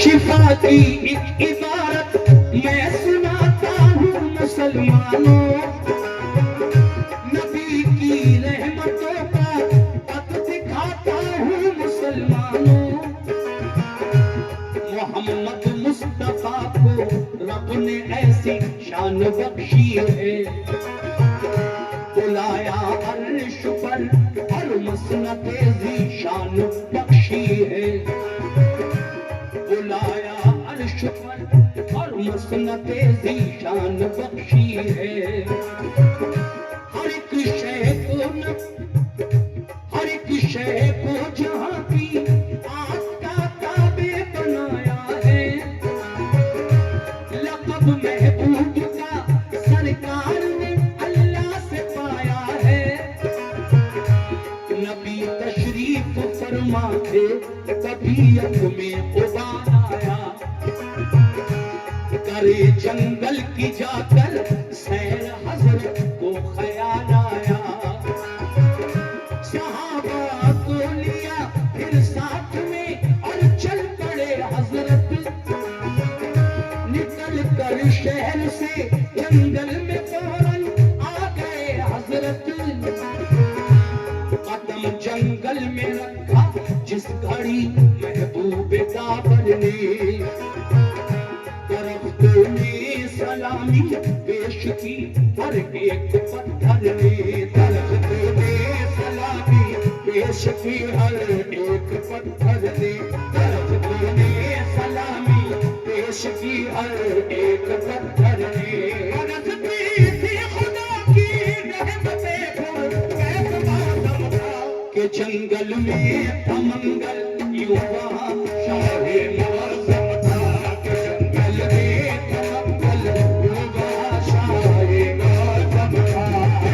शिफा की एक इबारत मैं सुनाता हूँ मुसलमानों, नबी की रहमतों का पथ दिखाता हूँ मुसलमानों। मोहम्मद मुस्तफा को रब ने ऐसी शान बख्शी है, बुलाया अर्श पर और मसनते ज़ीशान बख्शी है, बुलाया अर्श पर और मसनते ज़ीशान बख्शी है। हर एक शय को हर एक शय को जहाँ की आपका ताबे बनाया है, लक़ब महबूब का सरकार ने अल्लाह से पाया है। नबी तशरीफ फरमा थे तबीयत में उबाल आया, करे जंगल की जाकर सैर हज़रत को ख्याल आया। सहाबा को लिया फिर साथ में और चल पड़े हज़रत, निकल कर शहर से जंगल में फौरन आ गए हज़रत। कदम जंगल में रखा जिस घड़ी महबूब दाबर ने, दरख्तों ने सलामी पेश की हर एक पत्थर ने, दरख्तों ने सलामी पेश की हर एक पत्थर ने, दरख्तों ने सलामी पेश की हर एक पत्थर ने। बरसती थी खुदा की रहमतें कैसा मौसम था कि जंगल में था मंगल यूं वहाँ शाहे मौसम था, कि जंगल में था मंगल यूं वहाँ शाहे मौसम था,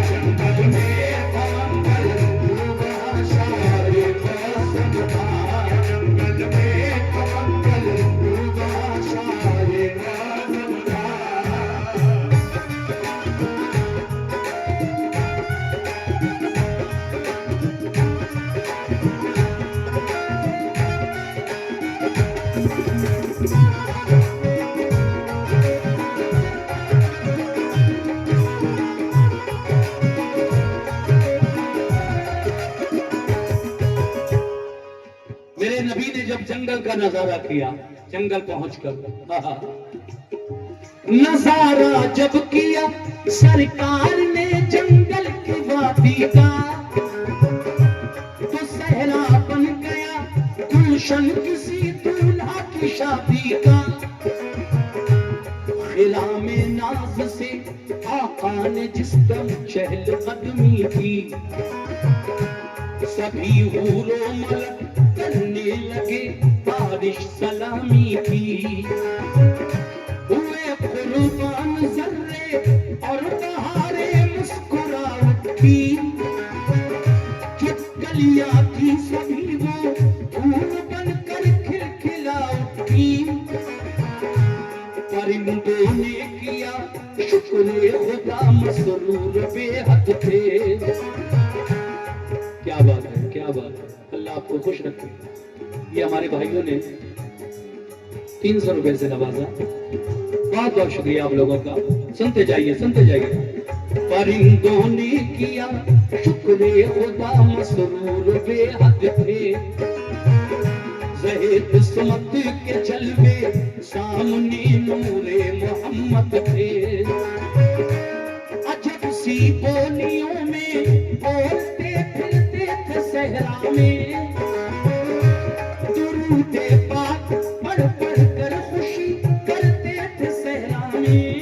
जंगल में था मंगल यूं वहाँ शाहे मौसम था, जंगल में था मंगल यूं वहाँ शाहे मौसम था। मेरे नबी ने जब जंगल का नजारा किया, जंगल पहुंचकर नजारा जब किया सरकार ने जंगल की वादी का, तो सहरा बन गया गुलशन किसी दूल्हा की शादी का। खिला में नाज से आका ने जिस दम चहल कदमी की, सभी हूरों मलक करने लगे बारिश सलामी की। हुए कुर्बान जर्रे और बहारे मुस्कुराहट की, जो कलियां थी सभी वो फूल बनकर खिलखिला उठी। परिंदों ने किया शुक्र खुदा मसरूर बेहद थे। क्या बात है, क्या बात है, अल्लाह आपको खुश रखे। ये हमारे भाइयों ने 300 रुपए से नवाजा, बहुत बहुत शुक्रिया आप लोगों का। सुनते जाइए, सुनते जाइए। परिंदों ने किया शुक्र खुदा मसरूर बेहद थे, ज़हीर किस्मत के जलवे सामने नूरे मोहम्मद थे। अजब सी बोलियों में बोलते फिरते थे सहरा में, दुरूदे पाक पढ़ पढ़ कर खुशी करते थे सहरा में।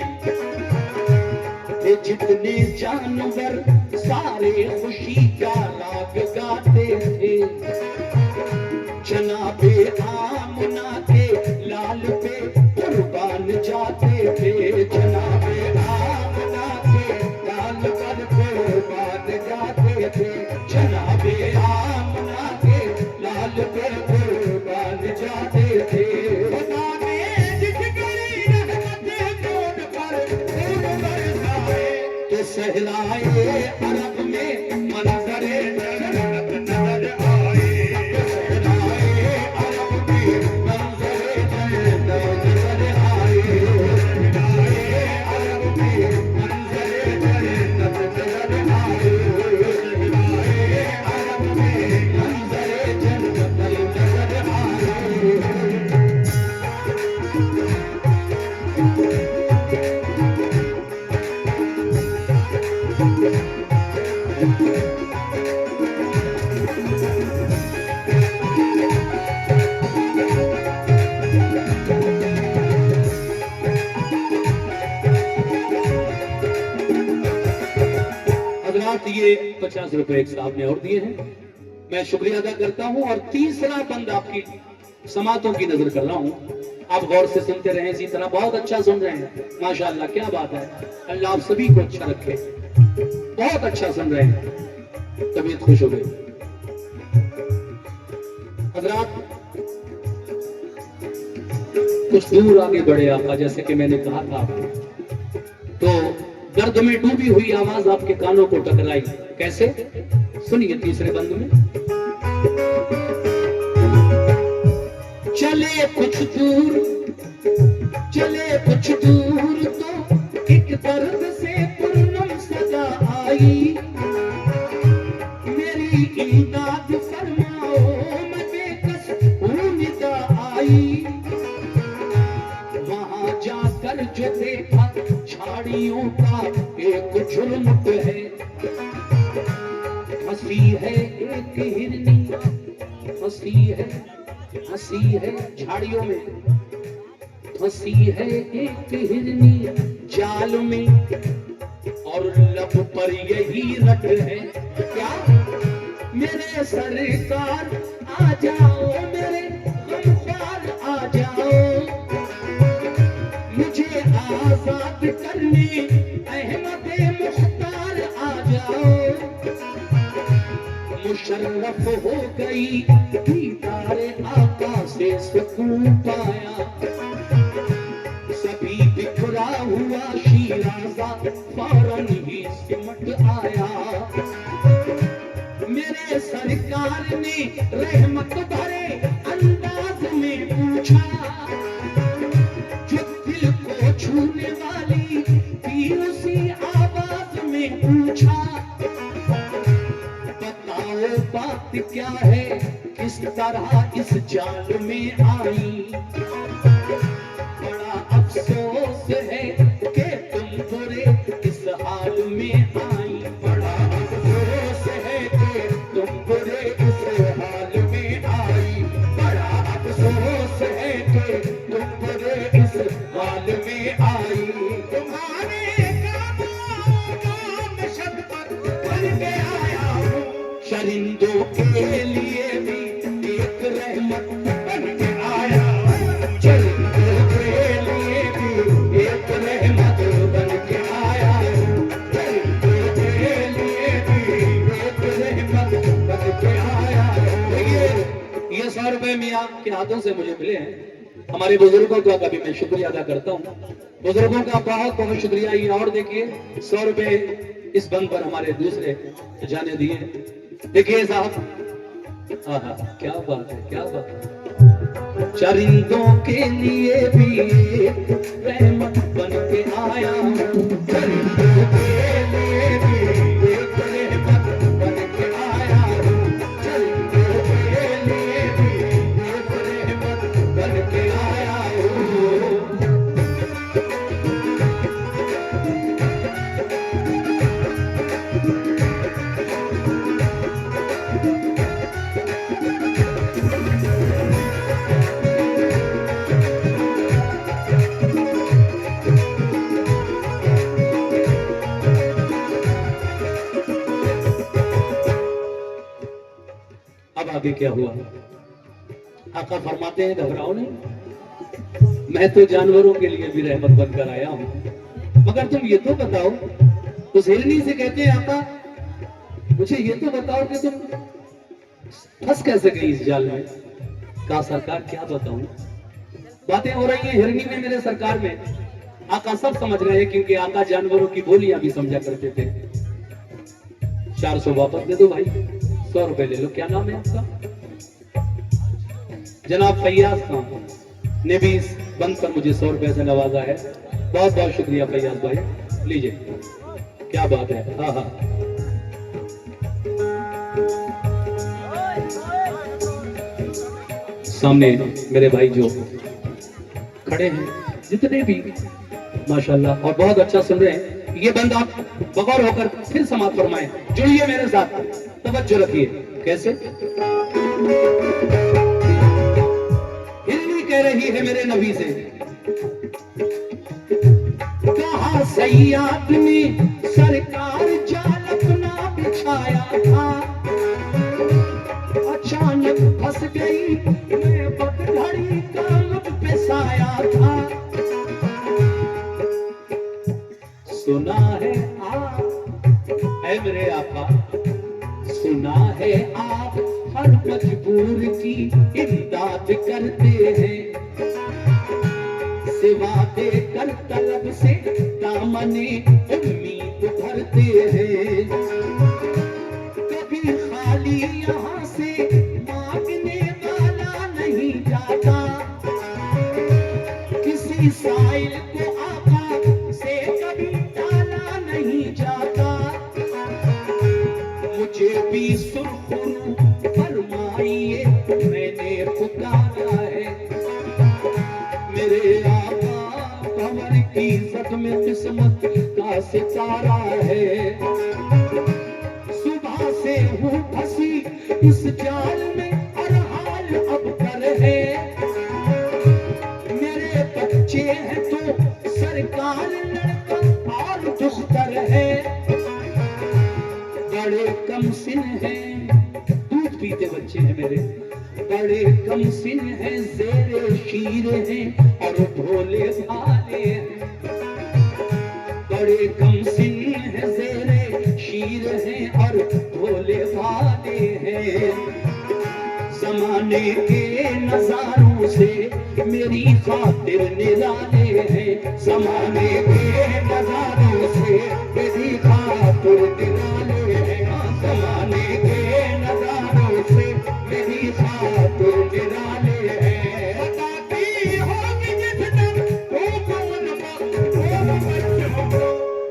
जितने जानवर सारे खुशी का राग गाते थे, जनाबे आमना के लाल पे कुर्बान जाते थे, जनाबे आमना के लाल पर कुर्बान जाते थे, जनाबे आमना के लाल पे कुर्बान जाते थे। खुदा ने जिस गली रहमत जोड़ पर खून बरसाए, तो सहराए अरब में मंजरे जन्नत नजर आए, सहराए अरब में मंजरे ये 50 रुपए एक साहब ने और दिए हैं, मैं शुक्रिया अदा करता हूं। और तीसरा बंद आपकी समातों की नजर कर रहा हूं, आप गौर से सुनते रहें इसी तरह। बहुत अच्छा सुन रहे हैं, माशाअल्लाह, क्या बात है। अल्लाह आप सभी को अच्छा रखे, बहुत अच्छा सुन रहे हैं, तबीयत खुश हो गई। हजरात कुछ दूर आगे बढ़े आका, जैसे कि मैंने कहा था तो दर्द में डूबी हुई आवाज आपके कानों को टकराई। कैसे? सुनिए तीसरे बंद में। चले कुछ दूर, चले कुछ दूर तो एक दर्द से पूनम सदा आई, मेरी इमदाद फरमाओ मैं बेकस हूँ निदा आई। वहां जाकर जो देखा झाड़ियों का एक झुरमुट है, हंसी है एक हिरनी, हंसी है, हंसी है झाड़ियों में, हंसी है एक हिरनी जाल में, और लब पर यही रट है। क्या? मेरे सरकार आ जाओ, मेरे गमख्वार आ जाओ, मुझे आजाद करने अहमद मुख्तार आ जाओ। मुशर्रफ हो गई दीदारे आका से सुकून पाया, सभी बिखरा हुआ शीराजा फौरन ही सिमट आया। मेरे सरकार ने रहमत भरे अंदाज में पूछा, जो दिल को छूने वाली थी उसी आवाज में पूछा, बात क्या है किस तरह इस जाल में आई। बड़ा अफसोस है कि तुम बुरे इस हाल में आई, बड़ा अफसोस है कि तुम बुरे इस हाल में आई, बड़ा अफसोस है कि तुम बुरे इस हाल में आई। तुम्हारे काम शब्द बन के आया हूँ, चरिंदों के लिए भी एक रहमत बन के आया हूँ, चरिंदों के लिए भी एक रहमत बन के आया हूँ, चरिंदों के लिए भी एक रहमत बन के आया हूँ। ये 100 रुपए मियाँ के हाथों से मुझे मिले हैं। हमारे बुजुर्गों का कभी मैं शुक्रिया अदा करता हूँ, बुजुर्गों का बहुत बहुत शुक्रिया। ये और देखिए 100 रुपए इस बंद पर हमारे दूसरे जाने दिए। देखिए साहब, क्या बात है, क्या बात है। चरिंदों के लिए भी एक रहमत बन के आया हूँ, चरिंदों के लिए भी एक रहमत बन के आया हूँ, चरिंदों के लिए भी एक रहमत बन के आया हूँ। आगे क्या हुआ? आका फरमाते हैं घबराओ नहीं, मैं तो जानवरों के लिए भी रहमत बनकर आया हूं, मगर तुम ये तो बताओ। उस हिरनी से कहते हैं आका मुझे ये तो बताओ कि तुम फंस कैसे गई इस जाल में। कहा सरकार क्या बताऊं, बातें हो रही हैं हिरनी में मेरे सरकार में। आका सब समझ रहे हैं क्योंकि आका जानवरों की बोलियां भी समझा करते थे। 400 वापस दे दो भाई, 100 रुपए ले लो। क्या नाम है आपका? जनाब फैयाज खान ने भी इस बंद पर मुझे 100 रुपए से नवाजा है। बहुत बहुत शुक्रिया फैयाज भाई, लीजिए। क्या बात है। हाँ हाँ, सामने मेरे भाई जो खड़े हैं जितने भी माशाल्लाह और बहुत अच्छा सुन रहे हैं, ये बंद आप बगौर होकर फिर समाप्त फरमाएं। जुड़िए मेरे साथ, तवज्जो रखिए। कैसे? हिरनी कह रही है मेरे नबी से, कहा सैयाद ने सरकार जाल अपना बिछा सिवा देकर तलब से दामने उम्मीद भरते हैं। कभी खाली यहाँ से मांगने वाला नहीं जाता, किसी साइल को आका से कभी टाला नहीं जाता। मुझे भी सुरखरू फरमाइए, मैंने पुकारा है। मेरे आका कमर की इज्जत में किस्मत का सितारा है। सुबह से हूँ फंसी इस जाल में और हाल अब कर है। मेरे बच्चे हैं तो सरकार लड़का और दुख्तर है। बड़े कम सिन हैं, दूध पीते बच्चे हैं मेरे, बड़े कम सिन हैं, ज़ेरे शीर हैं और भोले भाले हैं। बड़े कम सिन हैं, ज़ेरे शीर हैं और भोले भाले हैं। ज़माने के नज़ारों से मेरी खातिर निराले हैं। ज़माने के नज़ारों से मेरी खातिर निराले हैं। ज़माने के नज़ारों से मेरी खातिर निराले हैं। बताती होगी जिस दिन वो कौन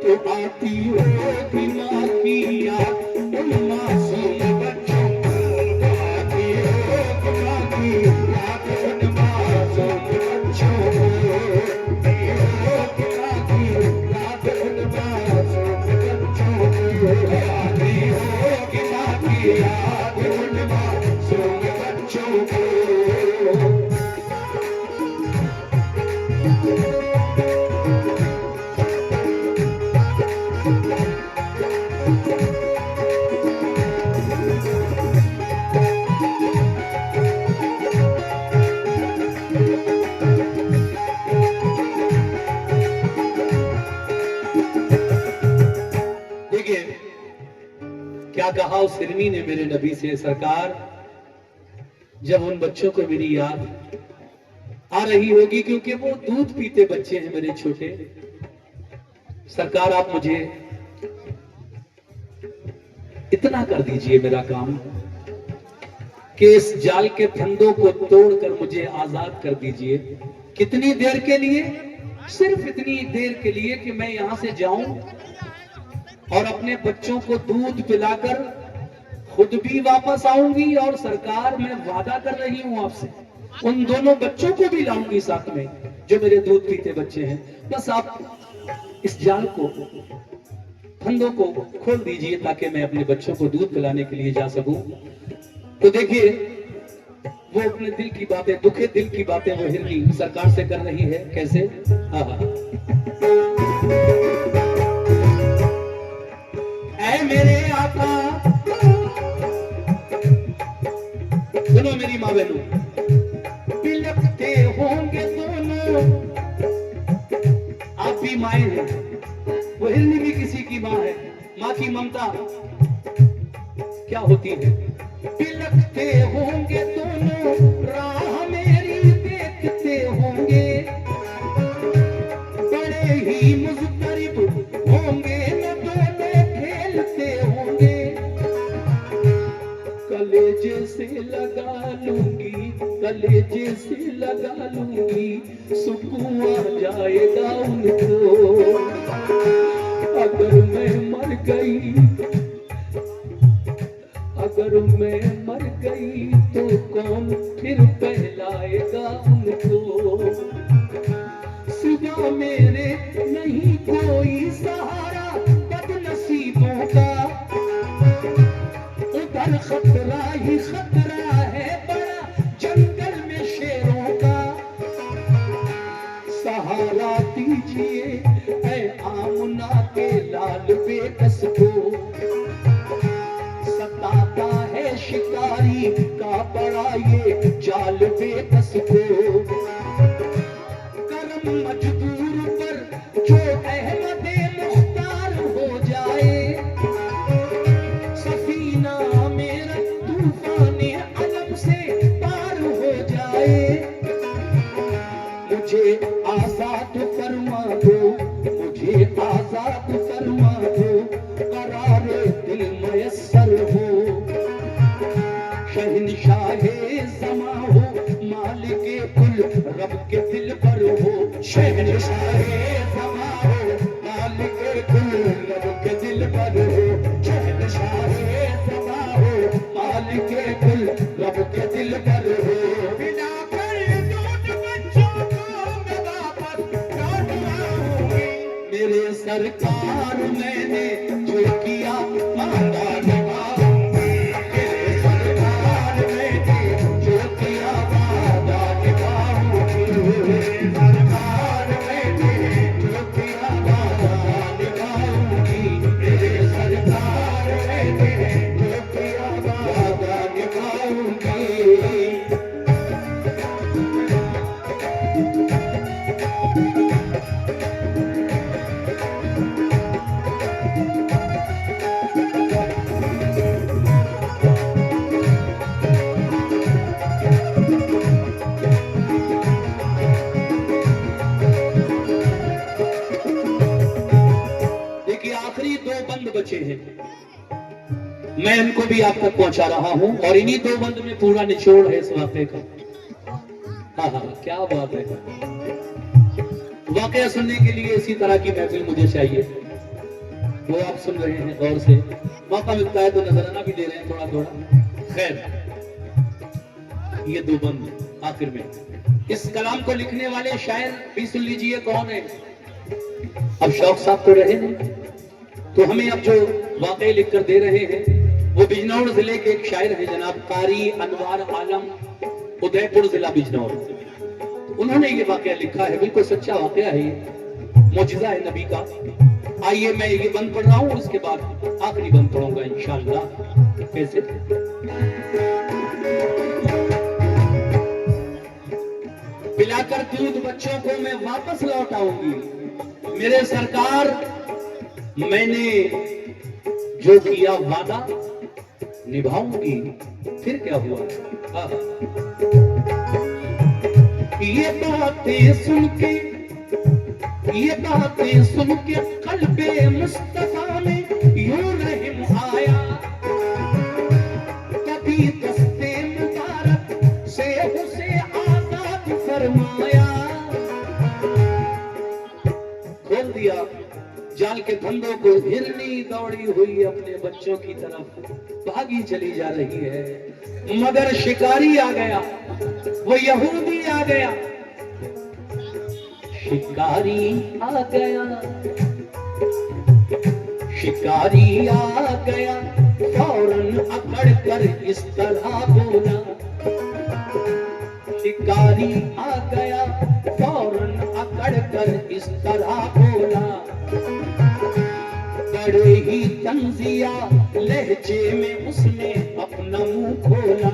तो आती होगी माँ की याद उन मासूम बच्चों को। आती होगी माँ की याद उन मासूम बच्चों को। आती होगी माँ की याद उन मासूम बच्चों को। आती होगी माँ की याद उन मासूम बच्चों को। क्या कहा उस हिरनी ने मेरे नबी से, सरकार जब उन बच्चों को मेरी याद आ रही होगी, क्योंकि वो दूध पीते बच्चे हैं मेरे छोटे, सरकार आप मुझे इतना कर दीजिए मेरा काम कि इस जाल के फंदों को तोड़कर मुझे आजाद कर दीजिए। कितनी देर के लिए? सिर्फ इतनी देर के लिए कि मैं यहां से जाऊं और अपने बच्चों को दूध पिलाकर खुद भी वापस आऊंगी, और सरकार मैं वादा कर रही हूं आपसे उन दोनों बच्चों को भी लाऊंगी साथ में जो मेरे दूध पीते बच्चे हैं। बस आप इस जाल को, फंदों को खोल दीजिए ताकि मैं अपने बच्चों को दूध पिलाने के लिए जा सकूं। तो देखिए वो अपने दिल की बातें, दुखे दिल की बातें वो हिरनी सरकार से कर रही है। कैसे? ऐ मेरे आका, सुनो मेरी माँ बहनों, बिलखते होंगे दोनों, आप भी माए हैं, वो हिरनी भी किसी की माँ है। माँ की ममता क्या होती है? बिलखते होंगे दोनों, राह मेरी देखते होंगे, बड़े ही मुज़तरिब होंगे न दोनों खेलते होंगे। कलेजे से लगा लूंगी, कलेजे से लगा लूंगी, सुकून आ जाएगा उनको। अगर मैं मर गई, अगर मैं मर गई तो कौन फिर पहलाएगा उनको। सिवा मेरे नहीं कोई सहारा बदनसीबों का, उधर खतरा ही खतरा है बड़ा जंगल में शेरों का। सहारा दीजिए ऐ आमना के लाल बेकस को, सताता है शिकारी का बड़ा ये जाल बेकस को। करम मजबूर पर जो अहमदे मुख्तार हो जाए, सफीना मेरा तूफान अलम से पार हो जाए। मुझे आजाद फरमा दो, मुझे आजाद फरमा दो, करारे दिल मयस्सर हो। शहंशाहे ज़मा हो, मालिके कुल रब के दिल पर हो। शहंशाहे ज़मा हो, मालिके कुल रब के दिल पर हो। शहंशाहे ज़मा हो, मालिके कुल रब के दिल पर हो। मेरे सरकार मैंने जो किया वादा निभाऊंगी। मेरे सरकार मैंने जो किया वादा निभाऊंगी। मेरे सरकार मैंने जो किया वादा निभाऊंगी। मेरे सरकार मैंने जो किया वादा निभाऊंगी। आखिरी दो बंद बचे हैं, मैं इनको भी आप तक पहुंचा रहा हूं और इन्हीं दो बंद में पूरा निचोड़ है इस वाक़े का। हाँ हाँ, क्या बात है। वाक़या सुनने के लिए इसी तरह की महफिल मुझे चाहिए, वो आप सुन रहे हैं गौर से। मौका मिलता है तो नजराना भी दे रहे हैं थोड़ा थोड़ा। खैर, ये दो बंद आखिर में। इस कलाम को लिखने वाले शायर भी सुन लीजिए कौन है। अब शौक साहब तो रहे नहीं, तो हमें अब जो वाक़े लिख कर दे रहे हैं वो बिजनौर जिले के एक शायर हैं, जनाब कारी अनवार आलम, उदयपुर जिला बिजनौर। उन्होंने ये वाक़या लिखा है, बिल्कुल सच्चा वाक़या है, ये मौजिज़ा है नबी का। आइए मैं ये बंद पढ़ रहा हूँ, उसके बाद आखिरी बंद पढ़ूंगा इंशाअल्लाह। कैसे? पिलाकर दूध बच्चों को मैं वापस लौट आऊंगी। मेरे सरकार मैंने जो किया वादा निभाऊंगी। फिर क्या हुआ? ये बातें सुन के कल्बे मुस्तफा में यूं रहम आया। कभी दस्ते मुबारक से उसे आजाद फरमाया। खोल दिया जाल के फंदों को, हिरनी दौड़ी हुई अपने बच्चों की तरफ भागी चली जा रही है, मगर शिकारी आ गया, वो यहूदी आ गया। शिकारी आ गया, शिकारी आ गया, फौरन अकड़ कर इस तरह बोला। शिकारी आ गया, फौरन अकड़ कर इस तरह बोला। बड़े ही तंजिया लहजे में उसने अपना मुंह खोला।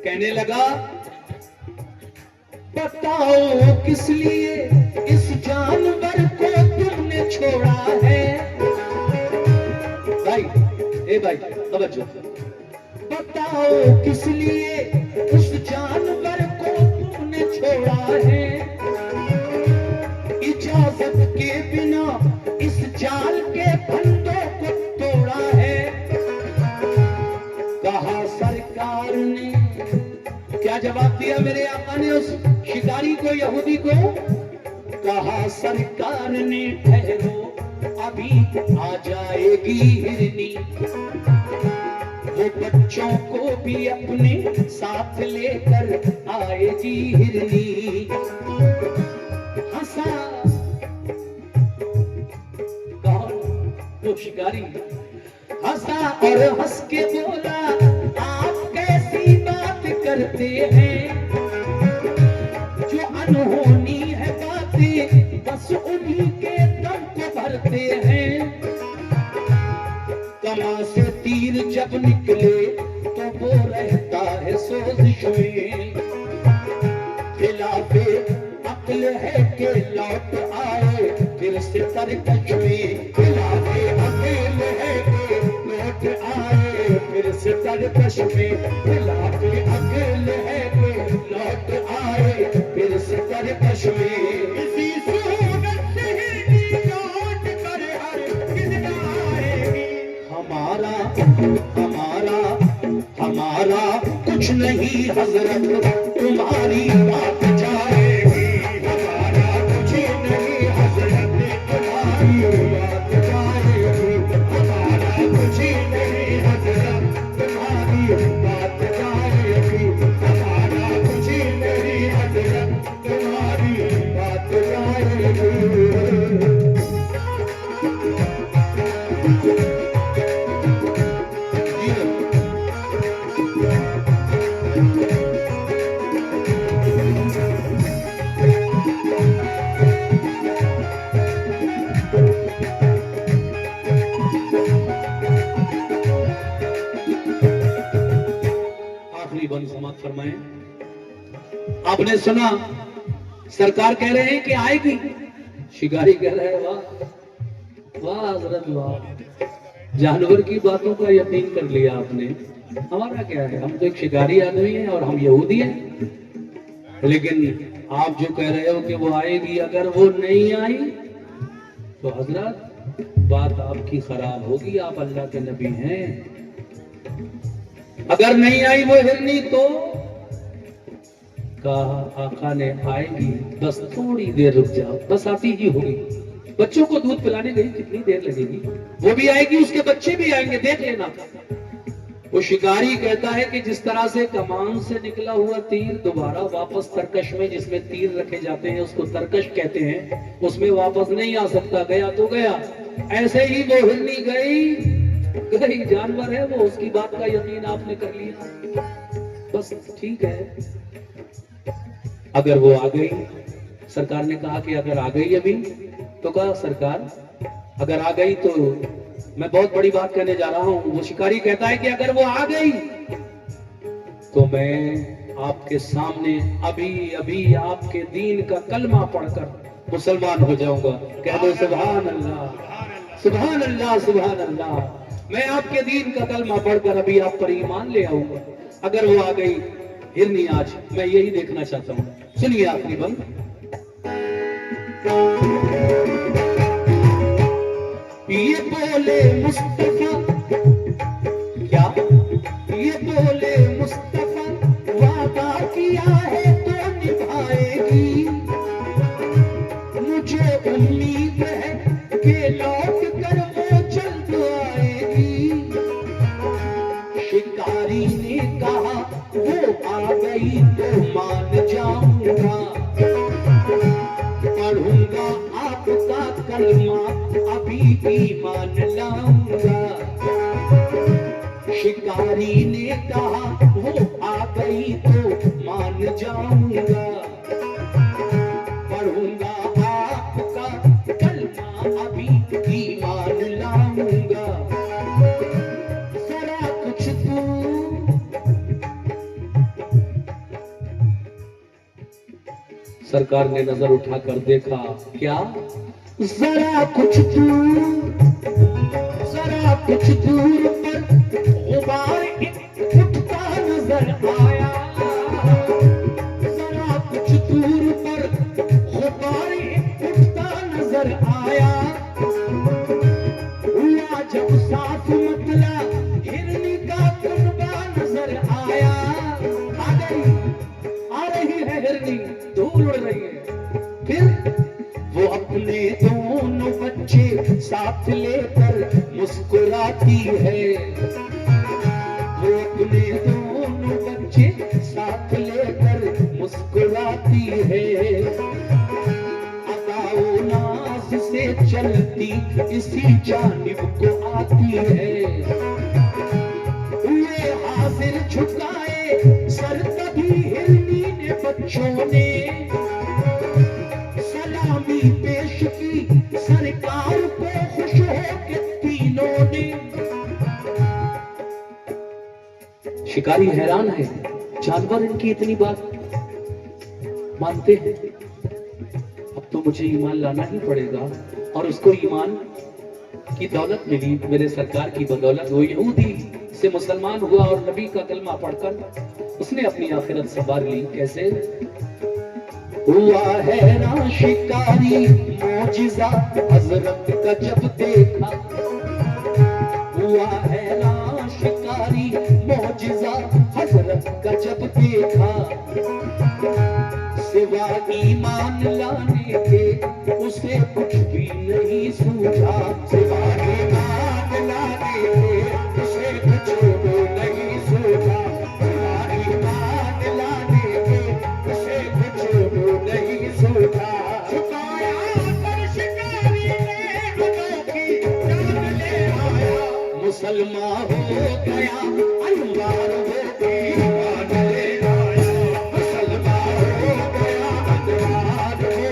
कहने लगा, बताओ किस लिए इस जानवर को तुमने छोड़ा है। भाई, ए भाई, तवज्जो। बताओ किस लिए उस जानवर को तुमने छोड़ा है। इजाजत के बिना इस जाल के फंदों को तोड़ा है। कहा सरकार ने, क्या जवाब दिया मेरे आका ने उस शिकारी को, यहूदी को? कहा सरकार ने, ठहरो अभी आ जाएगी हिरनी। वो बच्चों को भी अपने साथ लेकर आएगी हिरनी। हंसा कौन? वो शिकारी हंसा और हंस के बोला, आप कैसी बात करते हैं। जो अनहोनी है बातें बस उन्हीं के दम को भरते हैं। कमा से तीर जब निकले तो वो रहता है सोजिश में। खिलाफे अक्ल है के लौट आए फिर से तरकश में। खिलाफे अक्ल है के लौट आए फिर से तरकश में। खिलाफे अक्ल है के कुछ नहीं हजरत तुम्हारी बात जाएगी, हमारा कुछ नहीं हजरत तुम्हारी बात जाएगी, हमारा कुछ नहीं हजरत तुम्हारी बात जाएगी, हमारा कुछ नहीं हजरत तुम्हारी बात जाएगी। समाप्त फरमाएं। आपने सुना सरकार कह रहे हैं कि आएगी, शिकारी कह रहे हैं वाह वाह हजरत वाह, जानवर की बातों का यकीन कर लिया आपने, हमारा क्या है, हम तो एक शिकारी आदमी हैं और हम यहूदी हैं। लेकिन आप जो कह रहे हो कि वो आएगी, अगर वो नहीं आई तो हजरत बात आपकी खराब होगी, आप अल्लाह के नबी हैं। अगर नहीं आई वो हिरनी तो कहा आका ने आएगी, बस थोड़ी देर रुक जाओ, बस आती ही होगी। बच्चों को दूध पिलाने गई, कितनी देर लगेगी, वो भी आएगी, उसके बच्चे भी आएंगे, देख लेना। वो शिकारी कहता है कि जिस तरह से कमान से निकला हुआ तीर दोबारा वापस तरकश में जिसमें तीर रखे जाते हैं उसको तरकश कहते हैं, उसमें वापस नहीं आ सकता, गया तो गया। ऐसे ही वो हिरनी गई, जानवर है वो, उसकी बात का यकीन आपने कर लिया, बस ठीक है। अगर वो आ गई, सरकार ने कहा कि अगर आ गई अभी, तो कहा सरकार अगर आ गई तो मैं बहुत बड़ी बात कहने जा रहा हूं। वो शिकारी कहता है कि अगर वो आ गई तो मैं आपके सामने अभी अभी आपके दीन का कलमा पढ़कर मुसलमान हो जाऊंगा। कह दो सुभान अल्लाह सुभान अल्लाह सुभान अल्लाह, मैं आपके दीन का कलमा पढ़कर अभी आप पर ईमान ले आऊंगा। अगर वो आ गई हिरनी आज, मैं यही देखना चाहता हूं। सुनिए आखिरी बंद, ये बोले मुस्तफा, क्या ये बोले मुस्तफा, वादा किया है तो निभाएगी, मुझे उम्मीद है कि लौट कर वो जल्द आएगी। शिकारी ने कहा वो आ गई तो मान जाऊंगा, पढ़ूंगा आपका कलमा अभी ईमान लाऊंगा। शिकारी ने कहा वो आ गई तो मान जाऊंगा, पढ़ूंगा आपका कलमा अभी ईमान लाऊंगा। जरा कुछ तू सरकार ने नजर उठाकर देखा, क्या जरा कुछ दूर पर गुबार उठता नजर आया, जरा कुछ दूर पर गुबार उठता नजर आया। हुआ जब साफ मतला हिरनी का कुनबा नजर आया। आ रही है हिरनी, धूल उड़ रही है। फिर वो अपने दोनों बच्चे साथ लेकर मुस्कुराती है, वो अपने दोनों बच्चे साथ लेकर मुस्कुराती है। अदाओ नाज से चलती इसी जानिब को आती है। हुए हाजिर झुकाए सर तभी हिरनी ने बच्चों ने सलामी पेश की सरकार को खुश होकर तीनों ने। शिकारी हैरान है, जानवर इनकी इतनी बात मानते हैं, अब तो मुझे ईमान लाना ही पड़ेगा। और उसको ईमान की दौलत मिली मेरे सरकार की बदौलत। वो यहूदी से मुसलमान हुआ और नबी का कलमा पढ़कर उसने अपनी आखिरत संवार ली। कैसे हुआ है ना शिकारी मौजिजा हजरत का जब देखा, हुआ है ना शिकारी मोजिज़ा हजरत का जब देखा, सिवा ईमान लाने के उसे कुछ भी नहीं सूझा, सिवा ईमान लाने के उसे कुछ भी नहीं सूझा, सिवा ईमान लाने के उसे कुछ भी नहीं सूझा। झुकाया पर शिकारी ने हाथों की जान ले आया, मुसलमान हो गया अनवार हो गई ईमान ले आया, मुसलमान हो गया अनवार हो गई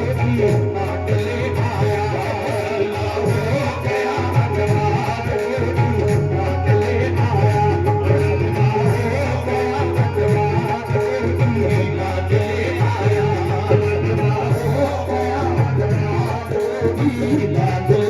ईमान ले आया, मुसलमान हो गया अनवार हो गई ईमान ले आया, मुसलमान हो गया अनवार हो गई ईमान ले आया, मुसलमान हो गया अनवार हो गई ईमान ले